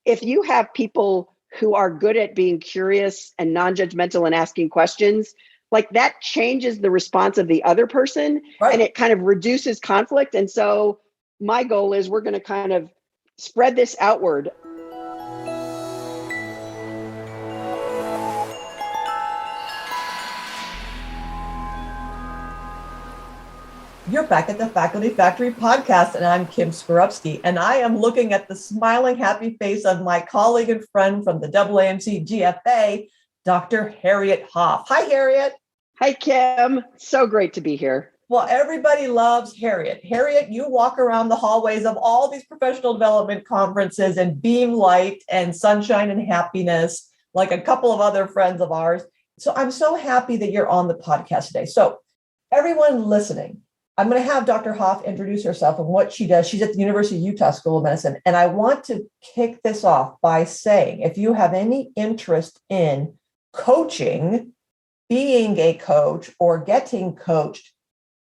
if you have people who are good at being curious and non-judgmental and asking questions, like that changes the response of the other person, and it kind of reduces conflict. And so my goal is we're going to kind of spread this outward. You're back at the Faculty Factory podcast, and I'm Kim Skorupski, and I am looking at the smiling, happy face of my colleague and friend from the AAMC GFA, Dr. Harriet Hopf. Hi, Harriet. Hi, Kim. So great to be here. Well, everybody loves Harriet. Harriet, you walk around the hallways of all these professional development conferences and beam light and sunshine and happiness, like a couple of other friends of ours. So I'm so happy that you're on the podcast today. So everyone listening, I'm going to have Dr. Hopf introduce herself and what she does. She's at the University of Utah School of Medicine. And I want to kick this off by saying, if you have any interest in coaching, being a coach, or getting coached,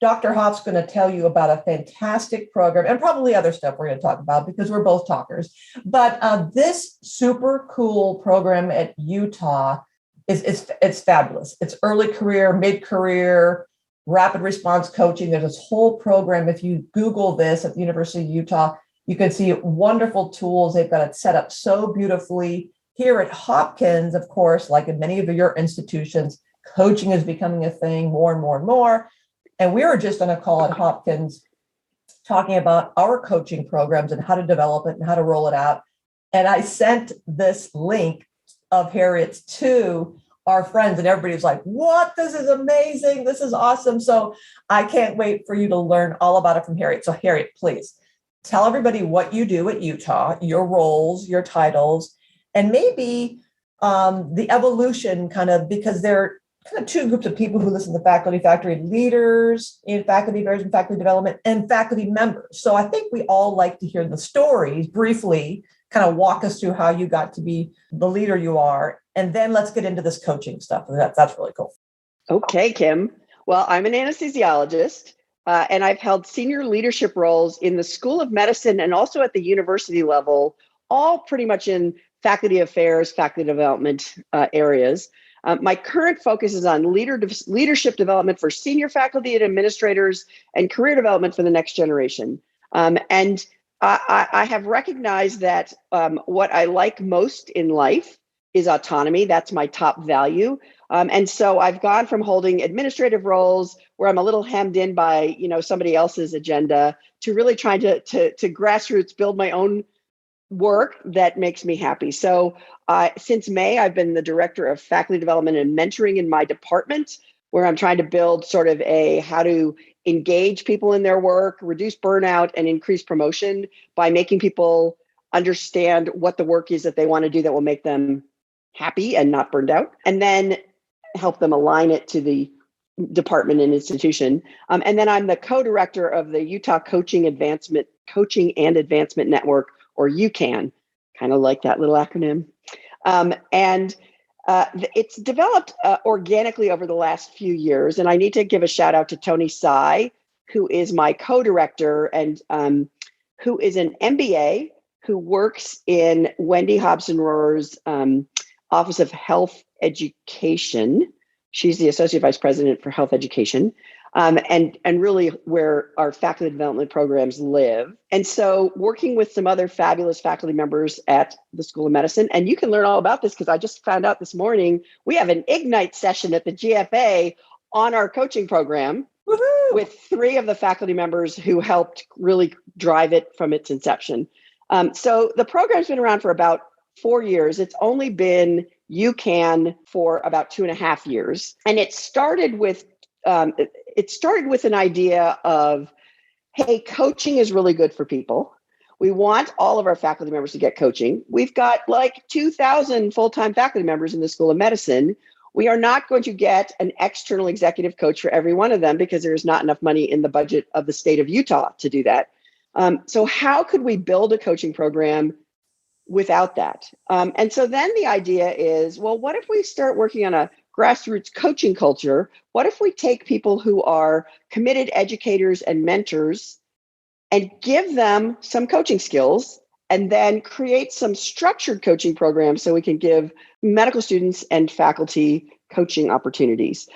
Dr. Hopf's going to tell you about a fantastic program and probably other stuff we're going to talk about because we're both talkers. But this super cool program at Utah it's fabulous. It's early career, mid-career, rapid response coaching. There's this whole program. If you Google this at the University of Utah, you can see wonderful tools. They've got it set up so beautifully. Here at Hopkins, of course, like in many of your institutions, coaching is becoming a thing more and more and more. And we were just on a call at Hopkins talking about our coaching programs and how to develop it and how to roll it out. And I sent this link of Harriet's to our friends, and everybody's like, what? This is amazing. This is awesome. So I can't wait for you to learn all about it from Harriet. So Harriet, please tell everybody what you do at Utah, your roles, your titles, and maybe the evolution kind of, because there are kind of two groups of people who listen to Faculty Factory: leaders in faculty affairs and faculty development, and faculty members. So I think we all like to hear the stories briefly, kind of walk us through how you got to be the leader you are. And then let's get into this coaching stuff. That's really cool. Okay, Kim. Well, I'm an anesthesiologist, and I've held senior leadership roles in the School of Medicine and also at the university level, all pretty much in faculty affairs, faculty development areas. My current focus is on leadership development for senior faculty and administrators and career development for the next generation. And I have recognized that what I like most in life is autonomy. That's my top value. And so I've gone from holding administrative roles where I'm a little hemmed in by, somebody else's agenda, to really trying to grassroots build my own work that makes me happy. So since May, I've been the director of faculty development and mentoring in my department, where I'm trying to build sort of how to engage people in their work, reduce burnout, and increase promotion by making people understand what the work is that they want to do that will make them happy and not burned out, and then help them align it to the department and institution. And then I'm the co-director of the Utah Coaching and Advancement Network, or UCAN, kind of like that little acronym. And it's developed organically over the last few years. And I need to give a shout out to Tony Tsai, who is my co-director and who is an MBA who works in Wendy Hobson-Rohr's Office of Health Education. She's the Associate Vice President for Health Education, and really where our faculty development programs live. And so working with some other fabulous faculty members at the School of Medicine, and you can learn all about this because I just found out this morning, we have an Ignite session at the GFA on our coaching program. Woo-hoo! With 3 of the faculty members who helped really drive it from its inception. So the program's been around for about 4 years. It's only been UCAN for about 2.5 years. And it started with an idea of, hey, coaching is really good for people. We want all of our faculty members to get coaching. We've got like 2,000 full-time faculty members in the School of Medicine. We are not going to get an external executive coach for every one of them because there's not enough money in the budget of the state of Utah to do that. So how could we build a coaching program without that? And so then the idea is, well, what if we start working on a grassroots coaching culture? What if we take people who are committed educators and mentors and give them some coaching skills and then create some structured coaching programs so we can give medical students and faculty coaching opportunities.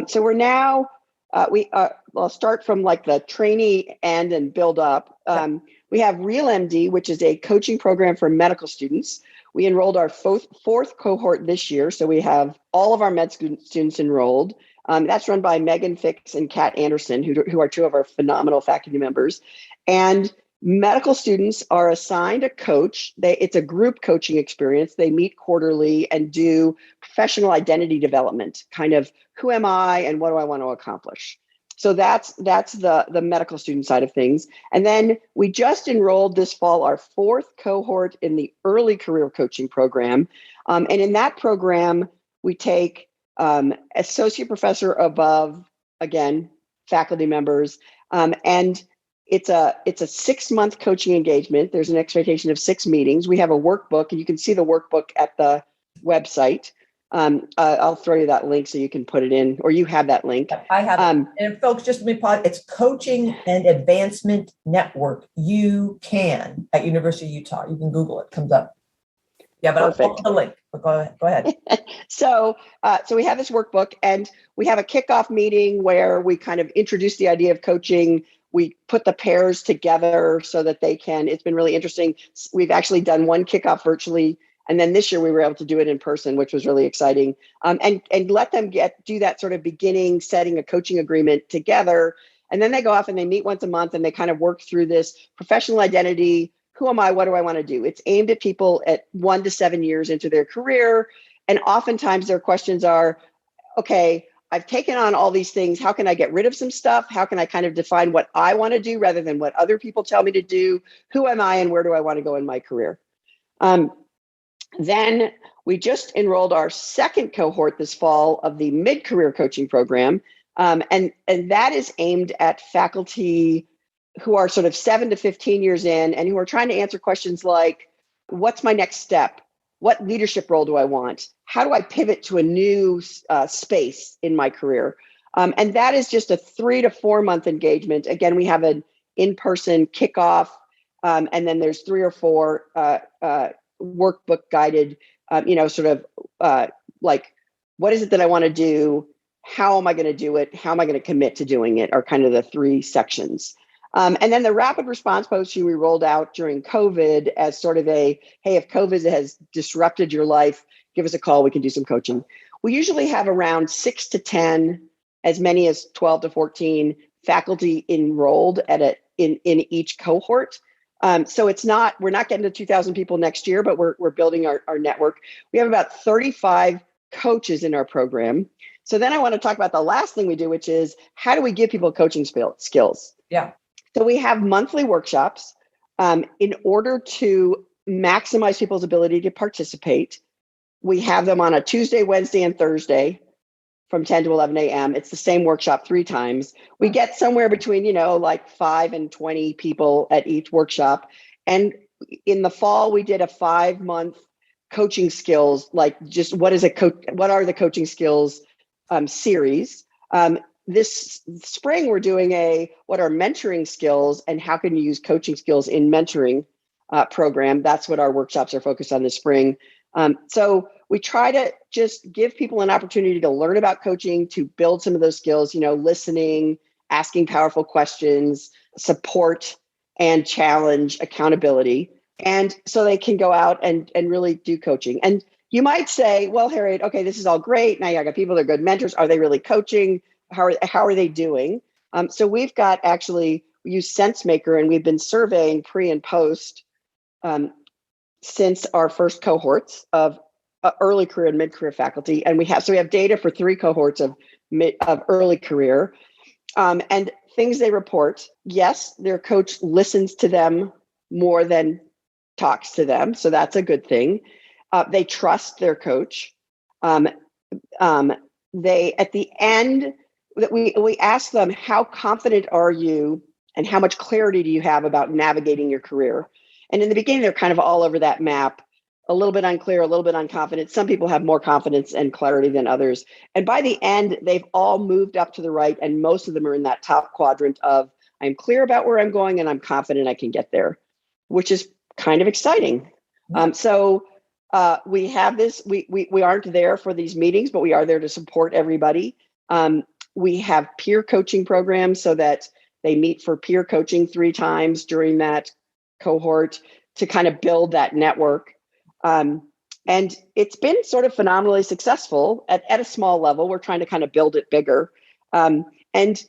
So we're now, I'll start from like the trainee end and build up. We have Real MD, which is a coaching program for medical students. We enrolled our fourth cohort this year, so we have all of our med students enrolled. That's run by Megan Fix and Kat Anderson, who are two of our phenomenal faculty members. And medical students are assigned a coach. It's a group coaching experience. They meet quarterly and do professional identity development, kind of who am I and what do I want to accomplish? So that's the medical student side of things. And then we just enrolled this fall our fourth cohort in the early career coaching program. And in that program, we take associate professor above, again, faculty members, and it's a 6-month coaching engagement. There's an expectation of 6 meetings. We have a workbook, and you can see the workbook at the website. I'll throw you that link so you can put it in, or you have that link. I have it. And folks, just let me pause. It's Coaching and Advancement Network, UCAN, at University of Utah. You can Google it, comes up. Yeah, but Perfect. I'll put the link. But go ahead. So we have this workbook, and we have a kickoff meeting where we kind of introduce the idea of coaching. We put the pairs together so that they can, it's been really interesting. We've actually done one kickoff virtually, and then this year we were able to do it in person, which was really exciting. And let them do that sort of beginning, setting a coaching agreement together. And then they go off and they meet once a month and they kind of work through this professional identity. Who am I? What do I want to do? It's aimed at people at 1 to 7 years into their career. And oftentimes their questions are, okay, I've taken on all these things. How can I get rid of some stuff? How can I kind of define what I want to do rather than what other people tell me to do? Who am I and where do I want to go in my career? Then we just enrolled our second cohort this fall of the mid-career coaching program. And that is aimed at faculty who are sort of 7 to 15 years in and who are trying to answer questions like, what's my next step? What leadership role do I want? How do I pivot to a new space in my career? And that is just a 3 to 4 month engagement. Again, we have an in-person kickoff, and then there's 3 or 4 workbook guided, like, what is it that I want to do? How am I going to do it? How am I going to commit to doing it? Are kind of the 3 sections. And then the rapid response coaching we rolled out during COVID as sort of a, hey, if COVID has disrupted your life, give us a call, we can do some coaching. We usually have around 6 to 10, as many as 12 to 14 faculty enrolled in each cohort. So we're not getting to 2,000 people next year, but we're building our network. We have about 35 coaches in our program. So then I want to talk about the last thing we do, which is how do we give people coaching skills? Yeah. So we have monthly workshops in order to maximize people's ability to participate. We have them on a Tuesday, Wednesday, and Thursday from 10 to 11 a.m. It's the same workshop 3 times. We get somewhere between, like 5 and 20 people at each workshop. And in the fall, we did a 5-month coaching skills, like just what are the coaching skills series. This spring, we're doing what are mentoring skills and how can you use coaching skills in mentoring program. That's what our workshops are focused on this spring. So we try to just give people an opportunity to learn about coaching, to build some of those skills, listening, asking powerful questions, support and challenge, accountability. And so they can go out and really do coaching. And you might say, well, Harriet, okay, this is all great. Now I got people that are good mentors. Are they really coaching? How are they doing? So we use SenseMaker, and we've been surveying pre and post since our first cohorts of early career and mid-career faculty. And we have data for 3 cohorts of early career. And things they report, yes, their coach listens to them more than talks to them. So that's a good thing. They trust their coach. They, at the end, that we ask them, how confident are you and how much clarity do you have about navigating your career? And in the beginning, they're kind of all over that map, a little bit unclear, a little bit unconfident. Some people have more confidence and clarity than others. And by the end, they've all moved up to the right. And most of them are in that top quadrant of, I'm clear about where I'm going and I'm confident I can get there, which is kind of exciting. We have this, we aren't there for these meetings, but we are there to support everybody. We have peer coaching programs so that they meet for peer coaching 3 times during that cohort to kind of build that network. And it's been sort of phenomenally successful at a small level. We're trying to kind of build it bigger. And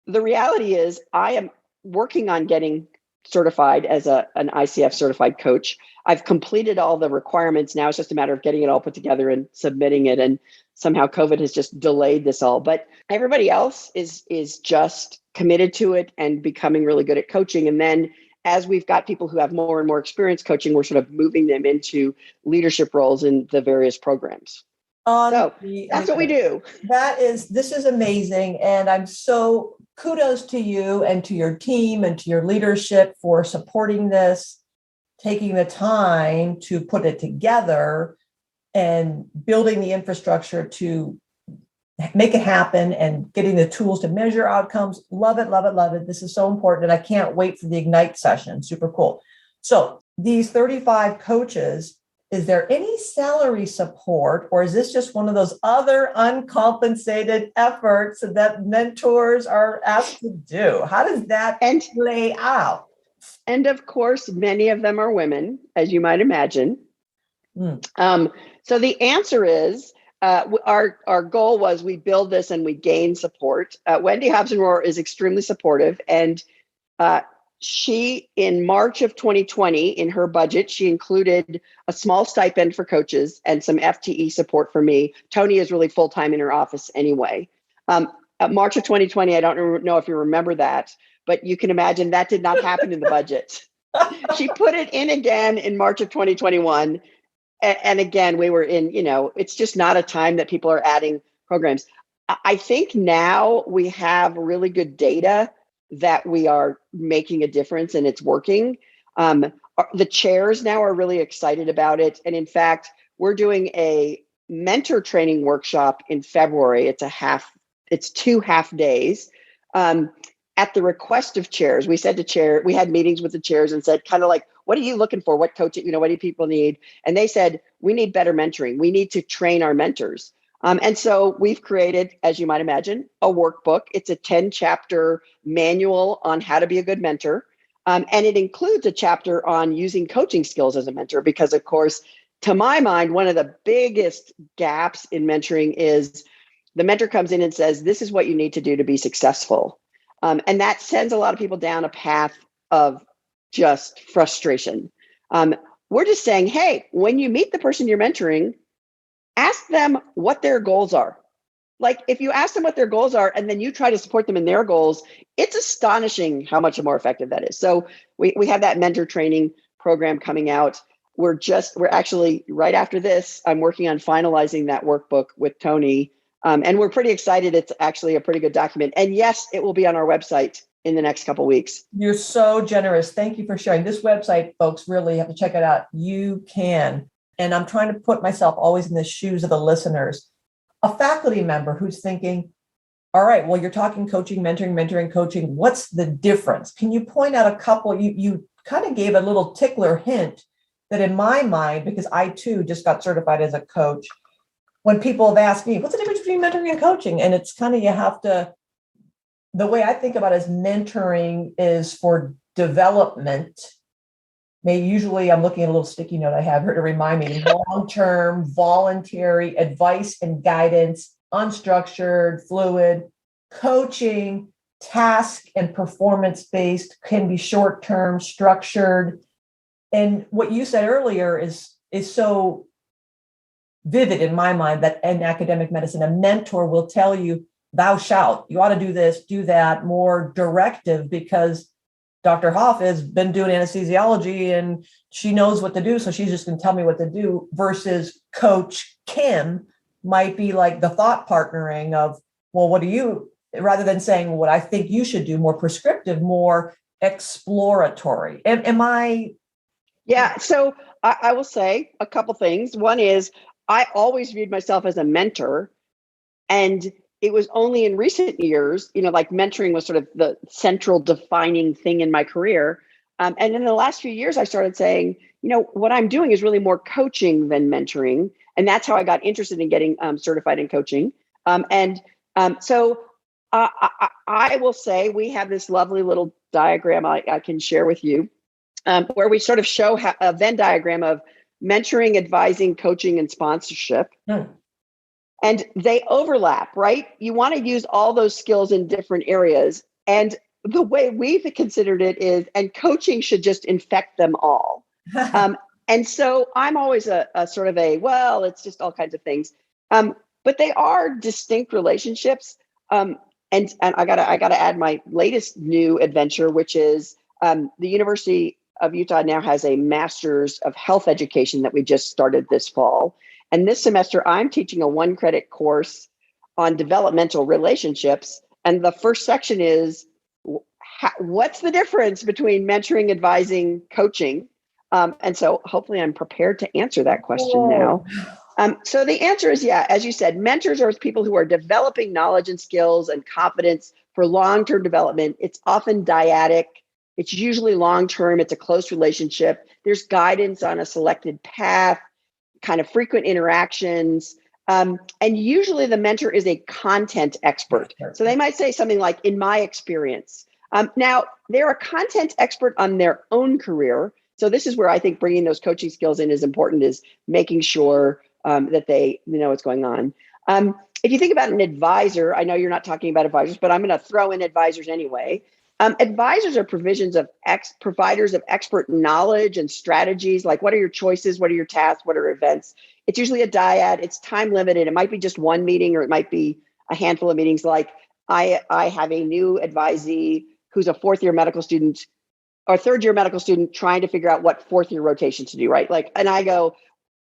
the reality is I am working on getting certified as an ICF certified coach. I've completed all the requirements. Now it's just a matter of getting it all put together and submitting it. And somehow COVID has just delayed this all. But everybody else is just committed to it and becoming really good at coaching. And then as we've got people who have more and more experience coaching, we're sort of moving them into leadership roles in the various programs. So that's what we do. This is amazing. And I'm so kudos to you and to your team and to your leadership for supporting this, taking the time to put it together and building the infrastructure to make it happen and getting the tools to measure outcomes. Love it, love it, love it. This is so important. And I can't wait for the Ignite session. Super cool. So these 35 coaches, is there any salary support, or is this just one of those other uncompensated efforts that mentors are asked to do? How does that play out? And of course, many of them are women, as you might imagine. So the answer is, our goal was we build this and we gain support. Wendy Hobson-Rohr is extremely supportive, and she, in March of 2020, in her budget, she included a small stipend for coaches and some FTE support for me. Tony is really full-time in her office anyway. March of 2020, I don't know if you remember that, but you can imagine that did not happen in the budget. She put it in again in March of 2021. And again, we were in, it's just not a time that people are adding programs. I think now we have really good data that we are making a difference and it's working. The chairs now are really excited about it. And in fact, we're doing a mentor training workshop in February. It's 2 half days. At the request of chairs, we said to chair, we had meetings with the chairs and said, kind of like, what are you looking for? What coaching, what do people need? And they said, we need better mentoring. We need to train our mentors. And so we've created, as you might imagine, a workbook. It's a 10-chapter manual on how to be a good mentor. And it includes a chapter on using coaching skills as a mentor, because of course, to my mind, one of the biggest gaps in mentoring is the mentor comes in and says, this is what you need to do to be successful. And that sends a lot of people down a path of just frustration. We're just saying, hey, when you meet the person you're mentoring, ask them what their goals are. Like if you ask them what their goals are and then you try to support them in their goals, it's astonishing how much more effective that is. So we have that mentor training program coming out. We're actually right after this, I'm working on finalizing that workbook with Tony. And we're pretty excited. It's actually a pretty good document. And yes, it will be on our website in the next couple of weeks. You're so generous. Thank you for sharing. This website, folks, really have to check it out. UCAN. And I'm trying to put myself always in the shoes of the listeners. A faculty member who's thinking, all right, well, you're talking coaching, mentoring, coaching. What's the difference? Can you point out a couple? You kind of gave a little tickler hint that in my mind, because I too just got certified as a coach, when people have asked me, what's the difference between mentoring and coaching? And it's kind of, you have to, the way I think about it is mentoring is for development. Usually I'm looking at a little sticky note I have here to remind me, long-term, voluntary advice and guidance, unstructured, fluid. Coaching, task and performance-based, can be short-term, structured. And what you said earlier is so vivid in my mind that in academic medicine, a mentor will tell you, thou shalt, you ought to do this, do that, more directive, because Dr. Hopf has been doing anesthesiology and she knows what to do. So she's just going to tell me what to do, versus Coach Kim might be like the thought partnering of, well, what do you, rather than saying what I think you should do, more prescriptive, more exploratory. Am I? Yeah. So I will say a couple things. One is I always viewed myself as a mentor, and it was only in recent years, like mentoring was sort of the central defining thing in my career. And in the last few years, I started saying, what I'm doing is really more coaching than mentoring. And that's how I got interested in getting certified in coaching. So I will say we have this lovely little diagram I can share with you, where we sort of show a Venn diagram of mentoring, advising, coaching, and sponsorship. And they overlap, right? You want to use all those skills in different areas. And the way we've considered it is, and coaching should just infect them all. And so I'm always a sort of it's just all kinds of things. But they are distinct relationships. And I gotta add my latest new adventure, which is the University of Utah now has a Master's of Health Education that we just started this fall. And this semester, I'm teaching a 1-credit course on developmental relationships. And the first section is, what's the difference between mentoring, advising, coaching? And so hopefully I'm prepared to answer that question now. So the answer is, as you said, mentors are people who are developing knowledge and skills and confidence for long-term development. It's often dyadic. It's usually long-term. It's a close relationship. There's guidance on a selected path, kind of frequent interactions. And usually the mentor is a content expert. So they might say something like, in my experience. Now, they're a content expert on their own career. So this is where I think bringing those coaching skills in is important, is making sure that they know what's going on. If you think about an advisor, I know you're not talking about advisors, but I'm going to throw in advisors anyway. Advisors are providers of expert knowledge and strategies. Like, what are your choices? What are your tasks? What are events? It's usually a dyad. It's time limited. It might be just one meeting, or it might be a handful of meetings. Like I have a new advisee who's a fourth-year medical student or third-year medical student trying to figure out what fourth-year rotation to do, right? Like, and I go,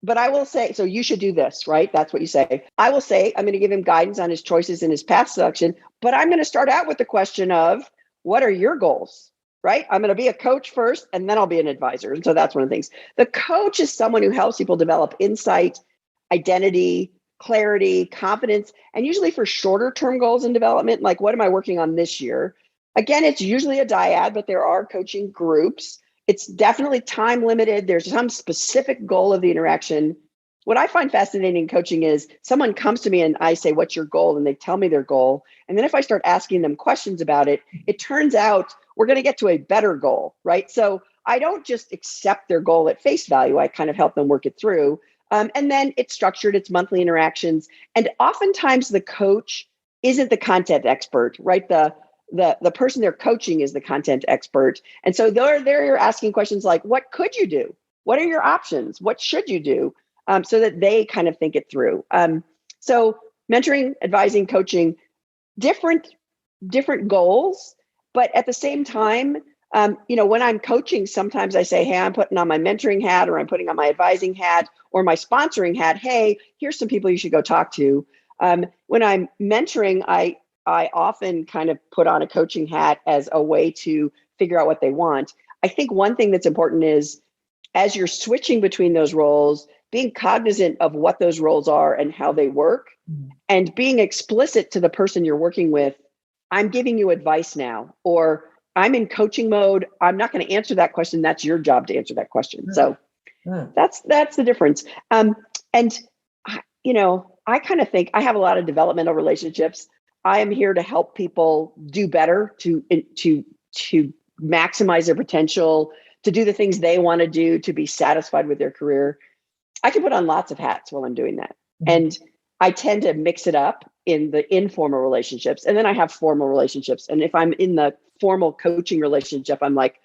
but I will say, so you should do this, right? That's what you say. I will say, I'm going to give him guidance on his choices in his path selection, but I'm going to start out with the question of, what are your goals, right? I'm going to be a coach first, and then I'll be an advisor. And so that's one of the things. The coach is someone who helps people develop insight, identity, clarity, confidence, and usually for shorter term goals in development, like, what am I working on this year? Again, it's usually a dyad, but there are coaching groups. It's definitely time limited. There's some specific goal of the interaction. What I find fascinating in coaching is someone comes to me and I say, what's your goal? And they tell me their goal. And then if I start asking them questions about it, it turns out we're going to get to a better goal, right? So I don't just accept their goal at face value. I kind of help them work it through. And then it's structured, it's monthly interactions. And oftentimes the coach isn't the content expert, right? The person they're coaching is the content expert. And so they're you're asking questions like, what could you do? What are your options? What should you do? So that they kind of think it through. So mentoring, advising, coaching, different goals, but at the same time, when I'm coaching, sometimes I say, hey, I'm putting on my mentoring hat, or I'm putting on my advising hat, or my sponsoring hat. Hey, here's some people you should go talk to. When I'm mentoring, I often kind of put on a coaching hat as a way to figure out what they want. I think one thing that's important is, as you're switching between those roles, being cognizant of what those roles are and how they work, and being explicit to the person you're working with. I'm giving you advice now, or I'm in coaching mode. I'm not going to answer that question. That's your job to answer that question. So that's the difference. And I kind of think I have a lot of developmental relationships. I am here to help people do better, to maximize their potential, to do the things they want to do, to be satisfied with their career. I can put on lots of hats while I'm doing that. And I tend to mix it up in the informal relationships. And then I have formal relationships. And if I'm in the formal coaching relationship, I'm like,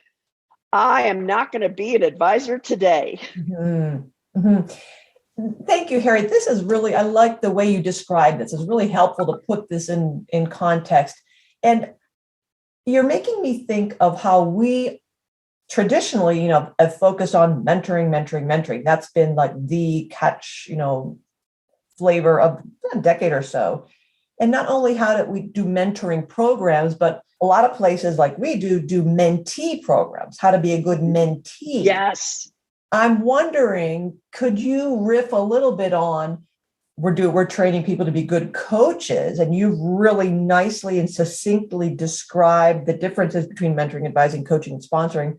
I am not going to be an advisor today. Thank you, Harriet. This is really, I like the way you describe this. It's really helpful to put this in context. And you're making me think of how we traditionally, have focused on mentoring. That's been like the catch, flavor of a decade or so. And not only how do we do mentoring programs, but a lot of places like we do mentee programs, how to be a good mentee. Yes. I'm wondering, could you riff a little bit on, we're training people to be good coaches, and you've really nicely and succinctly described the differences between mentoring, advising, coaching, and sponsoring.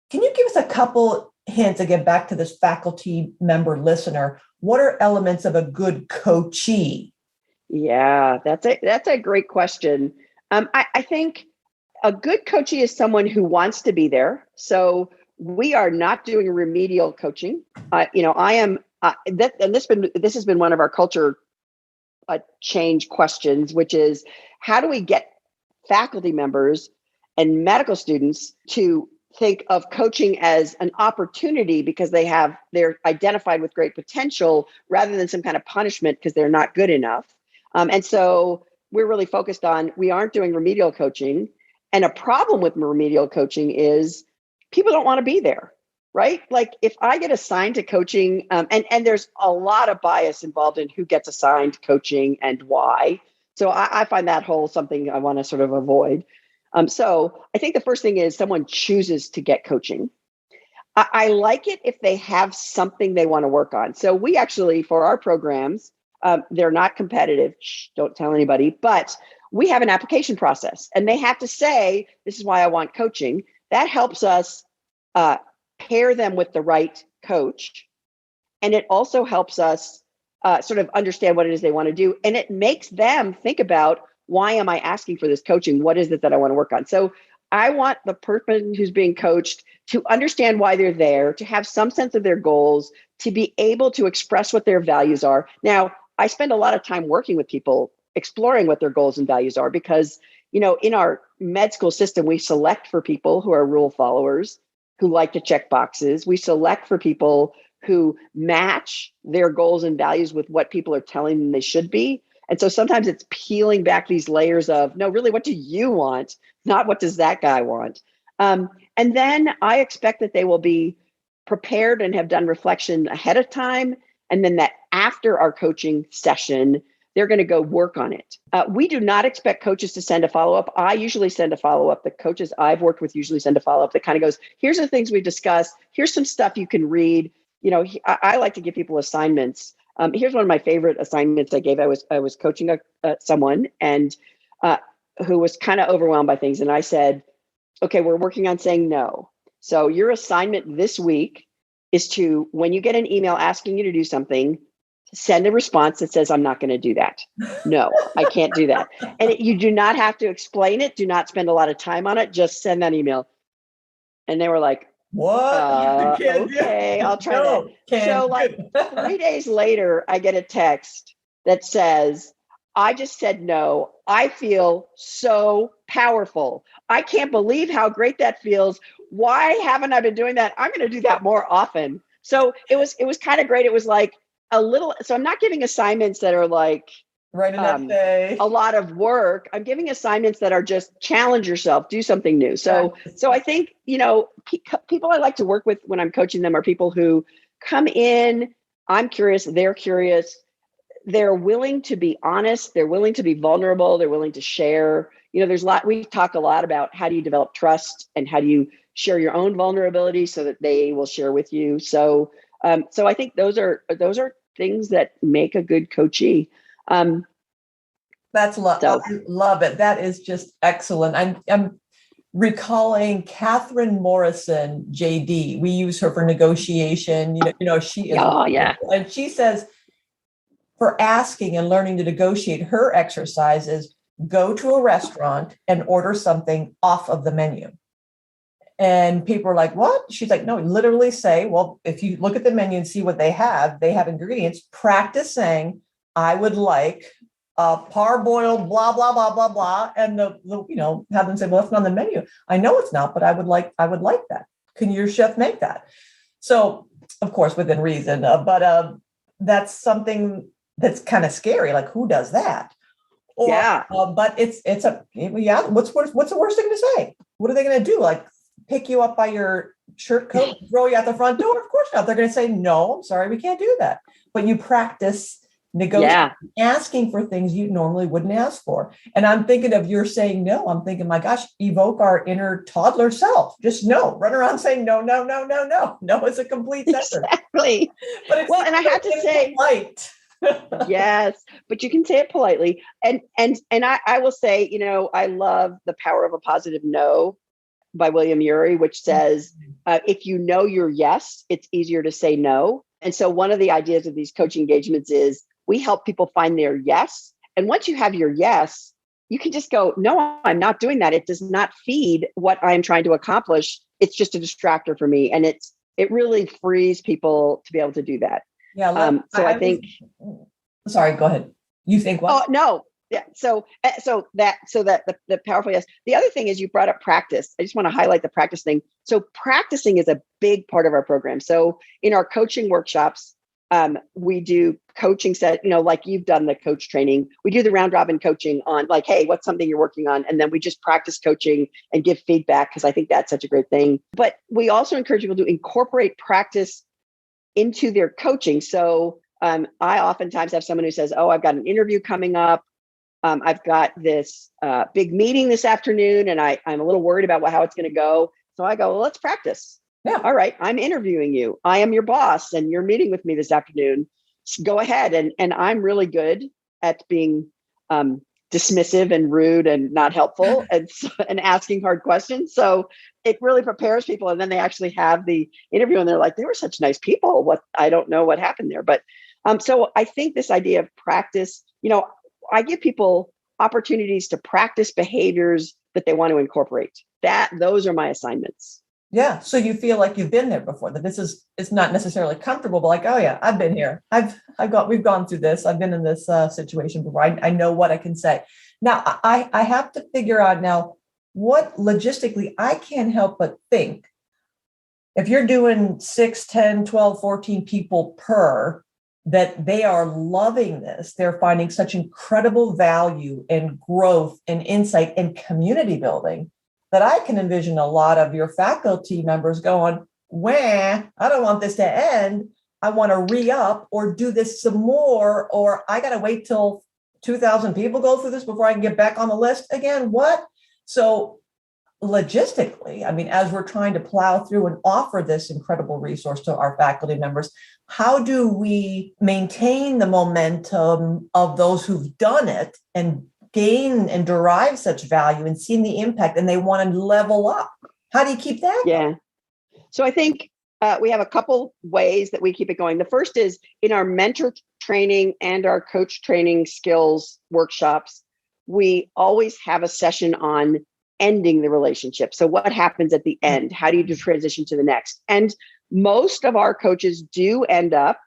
Can you give us a couple hints again back to this faculty member listener? What are elements of a good coachee? Yeah, that's a great question. I think a good coachee is someone who wants to be there. So we are not doing remedial coaching. I am this has been one of our culture change questions, which is how do we get faculty members and medical students to think of coaching as an opportunity because they're identified with great potential rather than some kind of punishment because they're not good enough. And so we're really focused on, we aren't doing remedial coaching. And a problem with remedial coaching is people don't want to be there, right? Like if I get assigned to coaching, and there's a lot of bias involved in who gets assigned coaching and why. So I find that whole something I want to sort of avoid. So I think the first thing is someone chooses to get coaching. I like it if they have something they want to work on. So we actually, for our programs, they're not competitive. Shh, don't tell anybody, but we have an application process and they have to say, this is why I want coaching. That helps us pair them with the right coach. And it also helps us sort of understand what it is they want to do. And it makes them think about, why am I asking for this coaching? What is it that I want to work on? So I want the person who's being coached to understand why they're there, to have some sense of their goals, to be able to express what their values are. Now, I spend a lot of time working with people, exploring what their goals and values are, because, in our med school system, we select for people who are rule followers, who like to check boxes. We select for people who match their goals and values with what people are telling them they should be. And so sometimes it's peeling back these layers of, no, really, what do you want? Not what does that guy want? And then I expect that they will be prepared and have done reflection ahead of time. And then that after our coaching session, they're going to go work on it. We do not expect coaches to send a follow-up. I usually send a follow-up. The coaches I've worked with usually send a follow-up that kind of goes, here's the things we discussed. Here's some stuff you can read. I like to give people assignments. Here's one of my favorite assignments I gave. I was coaching someone and who was kind of overwhelmed by things. And I said, okay, we're working on saying no. So your assignment this week is to, when you get an email asking you to do something, send a response that says, I'm not going to do that. No, I can't do that. And you do not have to explain it. Do not spend a lot of time on it. Just send that email. And they were like, what? Okay, I'll try that. So like 3 days later, I get a text that says, I just said no. I feel so powerful. I can't believe how great that feels. Why haven't I been doing that? I'm going to do that more often. So it was kind of great. It was like a little, so I'm not giving assignments that are like, Write an essay. A lot of work. I'm giving assignments that are just challenge yourself, do something new. So I think, people I like to work with when I'm coaching them are people who come in, I'm curious, they're curious, they're willing to be honest, they're willing to be vulnerable, they're willing to share. We talk a lot about how do you develop trust and how do you share your own vulnerability so that they will share with you. So I think those are things that make a good coachee. I love it. That is just excellent. I'm recalling Catherine Morrison, JD. We use her for negotiation. She is, and she says for asking and learning to negotiate, her exercise is go to a restaurant and order something off of the menu. And people are like, what? She's like, no, literally say, well, if you look at the menu and see what they have ingredients, practice saying, I would like parboiled, blah, blah, blah, blah, blah. And have them say, well, it's not on the menu. I know it's not, but I would like that. Can your chef make that? So of course, within reason, but that's something that's kind of scary. Like who does that? But what's the worst thing to say? What are they going to do? Like pick you up by your shirt coat, throw you out the front door? Of course not. They're going to say, no, I'm sorry, we can't do that. But you practice negotiating, asking for things you normally wouldn't ask for. And I'm thinking of you're saying no. I'm thinking, my gosh, evoke our inner toddler self. Just no. Run around saying no, no, no, no, no. No is a complete sentence. Exactly. But it's and I have to say, polite. Yes, but you can say it politely. And I will say, I love the power of a positive no. by William Ury, which says, if you know your yes, it's easier to say no. And so one of the ideas of these coaching engagements is we help people find their yes. And once you have your yes, you can just go, no, I'm not doing that. It does not feed what I'm trying to accomplish. It's just a distractor for me. And it really frees people to be able to do that. Yeah. I think. Sorry, go ahead. You think what? Oh, no. Yeah. So that the powerful yes. The other thing is you brought up practice. I just want to highlight the practice thing. So practicing is a big part of our program. So in our coaching workshops, we do coaching set, like you've done the coach training. We do the round robin coaching on like, hey, what's something you're working on? And then we just practice coaching and give feedback because I think that's such a great thing. But we also encourage people to incorporate practice into their coaching. So I oftentimes have someone who says, oh, I've got an interview coming up. I've got this big meeting this afternoon and I'm a little worried about how it's going to go. So I go, well, let's practice. Yeah. All right. I'm interviewing you. I am your boss and you're meeting with me this afternoon. So go ahead. And I'm really good at being dismissive and rude and not helpful and asking hard questions. So it really prepares people. And then they actually have the interview and they're like, they were such nice people. I don't know what happened there. But so I think this idea of practice, I give people opportunities to practice behaviors that they want to incorporate. Those are my assignments. Yeah. So you feel like you've been there before, that it's not necessarily comfortable, but like, oh yeah, I've been here. We've gone through this. I've been in this situation before. I know what I can say. Now I have to figure out now what logistically I can't help but think if you're doing 6, 10, 12, 14 people per, that they are loving this. They're finding such incredible value and growth and insight and community building that I can envision a lot of your faculty members going, wah, I don't want this to end. I want to re-up or do this some more, or I got to wait till 2,000 people go through this before I can get back on the list again. What? So logistically, as we're trying to plow through and offer this incredible resource to our faculty members, how do we maintain the momentum of those who've done it and gain and derive such value and seen the impact and they want to level up? How do you keep that going? So I think we have a couple ways that we keep it going. The first is in our mentor training and our coach training skills workshops, we always have a session on ending the relationship. So what happens at the end? How do you transition to the next? And most of our coaches do end up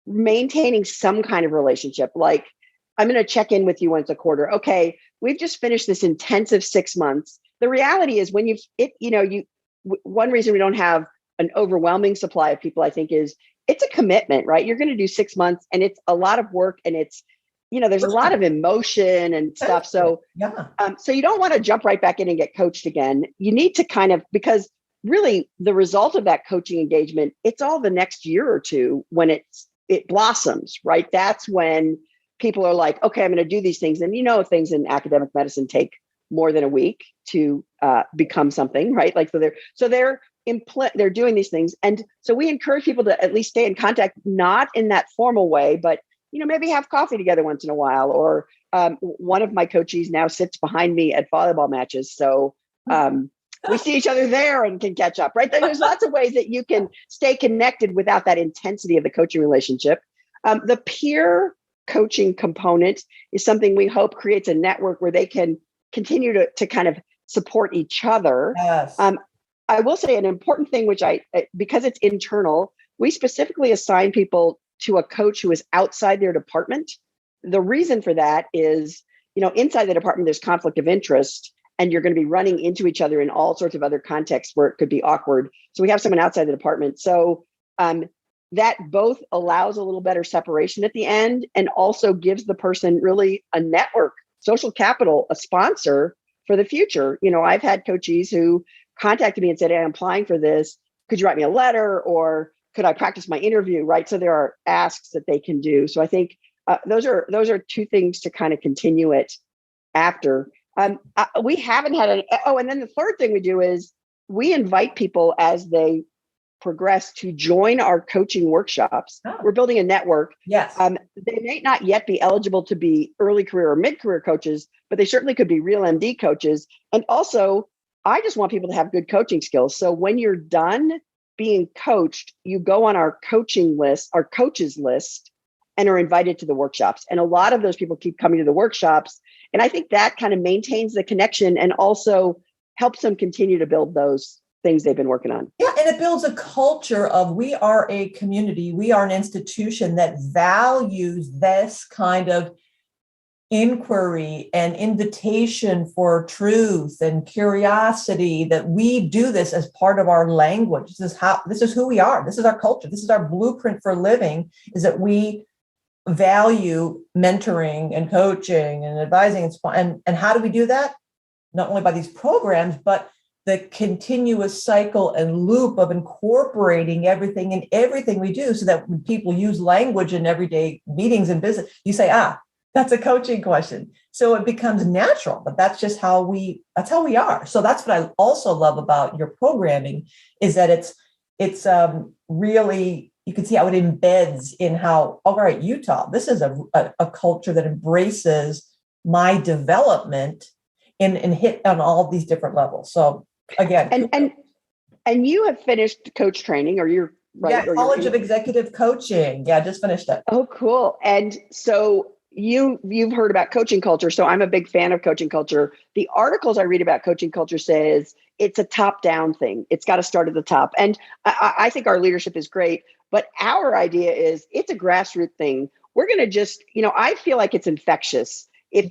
maintaining some kind of relationship. Like, I'm going to check in with you once a quarter. Okay, we've just finished this intensive 6 months. The reality is one reason we don't have an overwhelming supply of people, I think, is it's a commitment, right? You're going to do 6 months and it's a lot of work and it's, there's a lot of emotion and stuff. So, so you don't want to jump right back in and get coached again. You need to because really the result of that coaching engagement, it's all the next year or two when it blossoms, right? That's when people are like, okay, I'm going to do these things. And things in academic medicine take more than a week to become something, right? Like, so they're doing these things. And so we encourage people to at least stay in contact, not in that formal way, but maybe have coffee together once in a while. Or one of my coachees now sits behind me at volleyball matches. So we see each other there and can catch up, right? There's lots of ways that you can stay connected without that intensity of the coaching relationship. The peer coaching component is something we hope creates a network where they can continue to kind of support each other. Yes. I will say an important thing, because it's internal, we specifically assign people to a coach who is outside their department. The reason for that is, inside the department, there's conflict of interest and you're going to be running into each other in all sorts of other contexts where it could be awkward. So we have someone outside the department. So that both allows a little better separation at the end and also gives the person really a network, social capital, a sponsor for the future. I've had coachees who contacted me and said, hey, I'm applying for this. Could you write me a letter or could I practice my interview? Right. So there are asks that they can do. So I think those are two things to kind of continue it after. We haven't had any. Oh, and then the third thing we do is we invite people as they progress to join our coaching workshops. Oh. We're building a network. Yes. They may not yet be eligible to be early career or mid-career coaches, but they certainly could be real MD coaches. And also I just want people to have good coaching skills. So when you're done being coached, you go on our coaching list, our coaches list, and are invited to the workshops. And a lot of those people keep coming to the workshops. And I think that kind of maintains the connection and also helps them continue to build those things they've been working on. Yeah, and it builds a culture of we are a community, we are an institution that values this kind of inquiry and invitation for truth and curiosity, that we do this as part of our language. This is who we are. This is our culture. This is our blueprint for living, is that we value mentoring and coaching and advising. And how do we do that? Not only by these programs, but the continuous cycle and loop of incorporating everything in everything we do, so that when people use language in everyday meetings and business, you say, that's a coaching question. So it becomes natural, but that's how we are. So that's what I also love about your programming, is that it's really, you can see how it embeds in how, all right, Utah, this is a culture that embraces my development and hit on all these different levels. So again, and you have finished coach training, or you're right? Yeah, College of Executive Coaching. Yeah, just finished it. Oh, cool. And so you've heard about coaching culture. So I'm a big fan of coaching culture. The articles I read about coaching culture says it's a top-down thing. It's got to start at the top. And I think our leadership is great, but our idea is it's a grassroots thing. We're going to just, I feel like it's infectious. If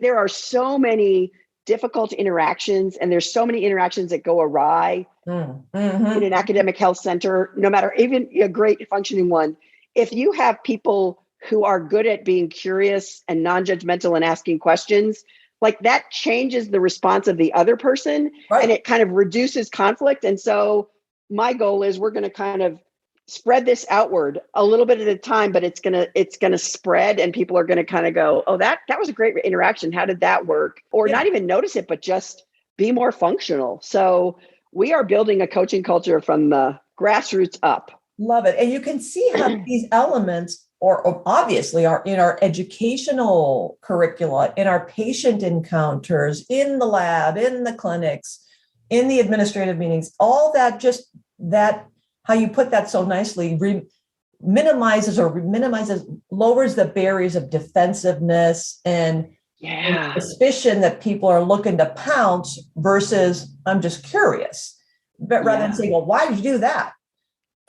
there are so many difficult interactions, and there's so many interactions that go awry in an academic health center, no matter even a great functioning one. If you have people who are good at being curious and non-judgmental and asking questions, like that changes the response of the other person, right, and it kind of reduces conflict. And so my goal is we're going to kind of spread this outward a little bit at a time, but it's gonna spread, and people are going to kind of go, oh, that was a great interaction. How did that work? Or not even notice it, but just be more functional. So we are building a coaching culture from the grassroots up. Love it. And you can see how these elements or obviously are in our educational curricula, in our patient encounters, in the lab, in the clinics, in the administrative meetings, all that, just that, how you put that so nicely, minimizes, lowers the barriers of defensiveness and suspicion that people are looking to pounce versus I'm just curious. But rather than saying, well, why did you do that?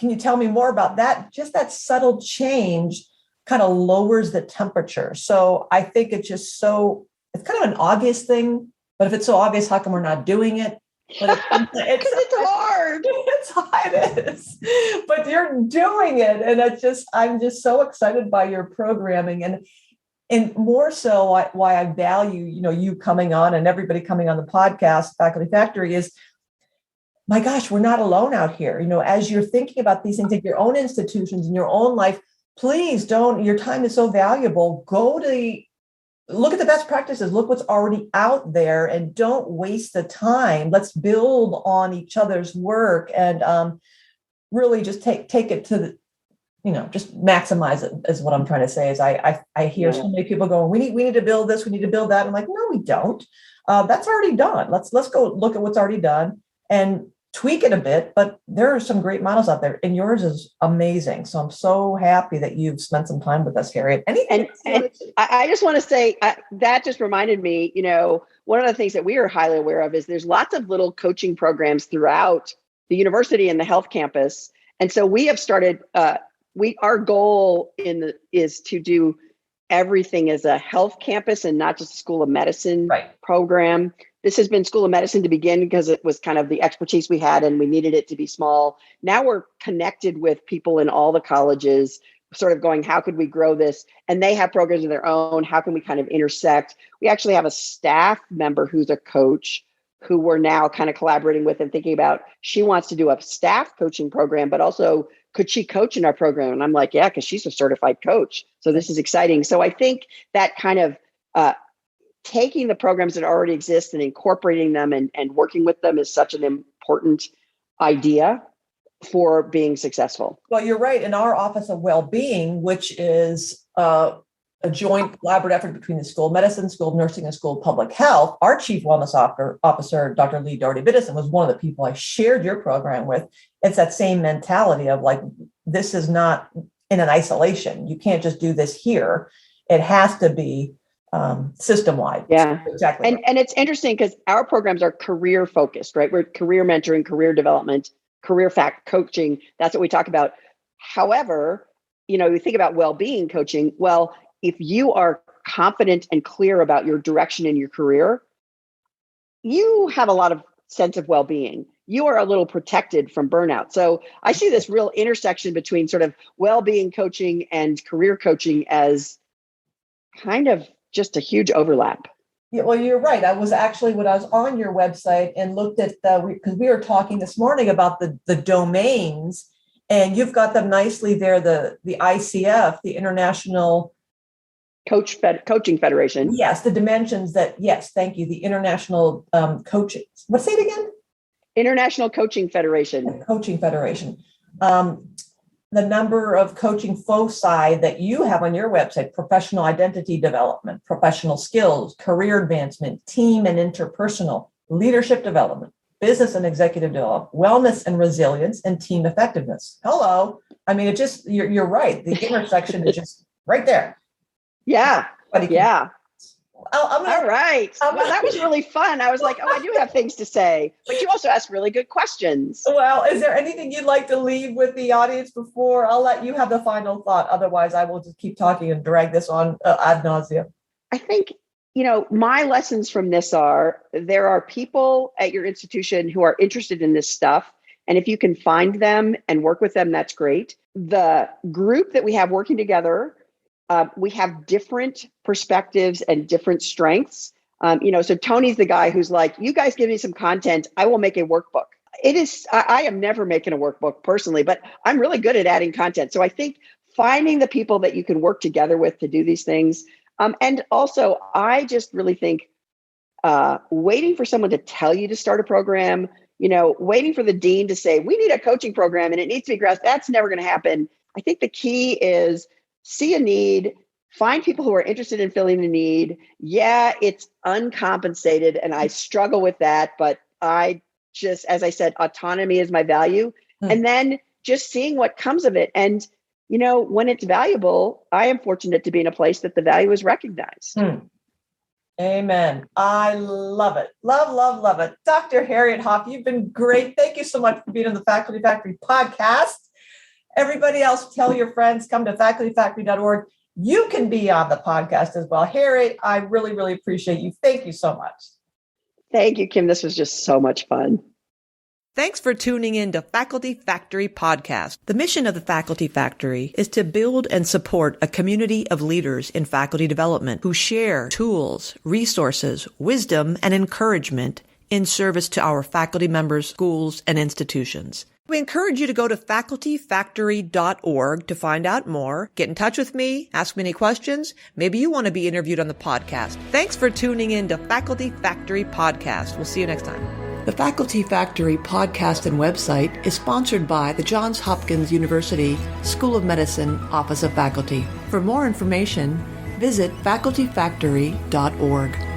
Can you tell me more about that? Just that subtle change kind of lowers the temperature. So I think it's just it's kind of an obvious thing, but if it's so obvious, how come we're not doing it? But it's hard. It is. But you're doing it. And I'm just so excited by your programming. And more so why I value, you coming on and everybody coming on the podcast, Faculty Factory, is, my gosh, we're not alone out here. As you're thinking about these things at your own institutions, in your own life, please don't, your time is so valuable. Look at the best practices, look what's already out there, and don't waste the time. Let's build on each other's work and really just take it to the, just maximize it, is what I'm trying to say. Is I hear so many people going, we need to build this, we need to build that. I'm like, no, we don't. That's already done. Let's go look at what's already done and tweak it a bit, but there are some great models out there, and yours is amazing. So I'm so happy that you've spent some time with us, Harriet. And I just want to say that just reminded me, one of the things that we are highly aware of is there's lots of little coaching programs throughout the university and the health campus. And so we have started, our goal is to do everything as a health campus and not just a School of Medicine program. This has been School of Medicine to begin because it was kind of the expertise we had and we needed it to be small. Now we're connected with people in all the colleges, sort of going, how could we grow this? And they have programs of their own. How can we kind of intersect? We actually have a staff member who's a coach who we're now kind of collaborating with and thinking about, she wants to do a staff coaching program, but also could she coach in our program? And I'm like, yeah, because she's a certified coach. So this is exciting. So I think that kind of taking the programs that already exist and incorporating them and working with them is such an important idea for being successful. Well, you're right. In our Office of Wellbeing, which is a joint collaborative effort between the School of Medicine, School of Nursing, and School of Public Health. Our Chief Wellness Officer, Dr. Lee Doherty-Biddison, was one of the people I shared your program with. It's that same mentality of like, this is not in an isolation. You can't just do this here. It has to be system-wide. Yeah, exactly. And it's interesting because our programs are career focused, right? We're career mentoring, career development, career coaching. That's what we talk about. However, you think about well-being coaching. Well, if you are confident and clear about your direction in your career, you have a lot of sense of well-being. You are a little protected from burnout. So I see this real intersection between sort of well-being coaching and career coaching as kind of just a huge overlap. Yeah, well, you're right. I was actually, when I was on your website and looked at because we were talking this morning about the domains, and you've got them nicely there, the ICF, the International Coaching Federation. Yes, the dimensions that, yes, thank you. The International Coaching. What, say it again? International Coaching Federation. Coaching Federation. The number of coaching foci that you have on your website: professional identity development, professional skills, career advancement, team and interpersonal, leadership development, business and executive development, wellness and resilience, and team effectiveness. Hello. I mean, you're right. The intersection is just right there. Yeah. Yeah. All right. Well, that was really fun. I was like, I do have things to say, but you also asked really good questions. Well, is there anything you'd like to leave with the audience before? I'll let you have the final thought. Otherwise, I will just keep talking and drag this on ad nauseum. I think, my lessons from this are there are people at your institution who are interested in this stuff. And if you can find them and work with them, that's great. The group that we have working together, we have different perspectives and different strengths. So Tony's the guy who's like, you guys give me some content, I will make a workbook. I am never making a workbook personally, but I'm really good at adding content. So I think finding the people that you can work together with to do these things. And also, I just really think waiting for someone to tell you to start a program, waiting for the dean to say, we need a coaching program and it needs to be grasped, that's never going to happen. I think the key is see a need, find people who are interested in filling the need. Yeah, it's uncompensated and I struggle with that, but I just, as I said, autonomy is my value. And then just seeing what comes of it. And, when it's valuable, I am fortunate to be in a place that the value is recognized. Amen. I love it. Love, love, love it. Dr. Harriet Hopf, you've been great. Thank you so much for being on the Faculty Factory podcast. Everybody else, tell your friends, come to facultyfactory.org. You can be on the podcast as well. Harriet, I really, really appreciate you. Thank you so much. Thank you, Kim. This was just so much fun. Thanks for tuning in to Faculty Factory Podcast. The mission of the Faculty Factory is to build and support a community of leaders in faculty development who share tools, resources, wisdom, and encouragement in service to our faculty members, schools, and institutions. We encourage you to go to facultyfactory.org to find out more, get in touch with me, ask me any questions. Maybe you want to be interviewed on the podcast. Thanks for tuning in to Faculty Factory Podcast. We'll see you next time. The Faculty Factory podcast and website is sponsored by the Johns Hopkins University School of Medicine Office of Faculty. For more information, visit facultyfactory.org.